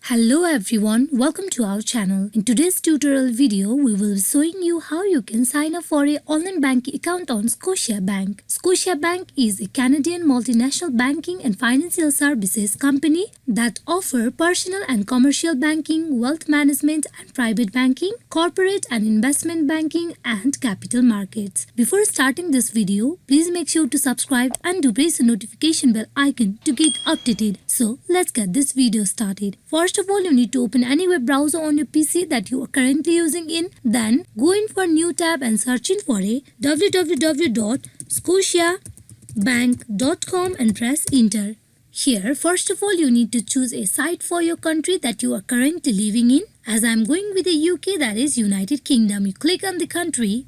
Hello everyone, welcome to our channel. In today's tutorial video, we will be showing you how you can sign up for an online banking account on Scotiabank. Scotiabank is a Canadian multinational banking and financial services company that offer personal and commercial banking, wealth management and private banking, corporate and investment banking and capital markets. Before starting this video, please make sure to subscribe and to press the notification bell icon to get updated. So let's get this video started. First of all, you need to open any web browser on your PC that you are currently using then go in for new tab and search in for a www.scotiabank.com and press enter. Here, first of all, you need to choose a site for your country that you are currently living in. As I am going with the UK, that is United Kingdom, you click on the country.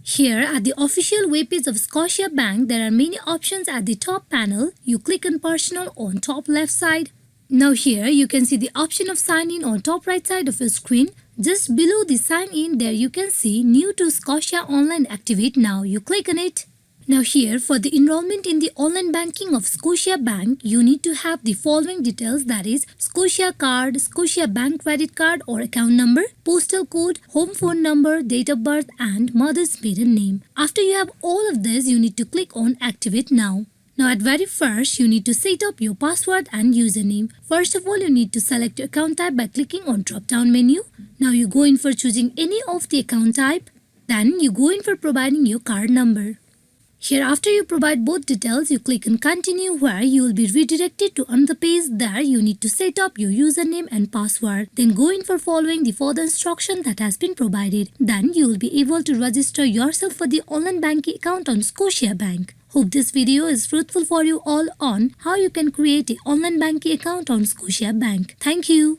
Here at the official webpage of Scotiabank, there are many options at the top panel. You click on personal on top left side. Now here you can see the option of sign in on top right side of your screen. Just below the sign in there you can see new to Scotia online activate now. You click on it. Now here for the enrollment in the online banking of Scotiabank, you need to have the following details, that is Scotia card, Scotiabank credit card or account number, postal code, home phone number, date of birth and mother's maiden name. After you have all of this, you need to click on activate now. Now at very first, you need to set up your password and username. First of all, you need to select your account type by clicking on drop down menu. Now you go in for choosing any of the account type. Then you go in for providing your card number. Here after you provide both details, you click on continue where you will be redirected to another page. There you need to set up your username and password. Then go in for following the further instruction that has been provided. Then you will be able to register yourself for the online banking account on Scotiabank. Hope this video is fruitful for you all on how you can create an online banking account on Scotiabank. Thank you.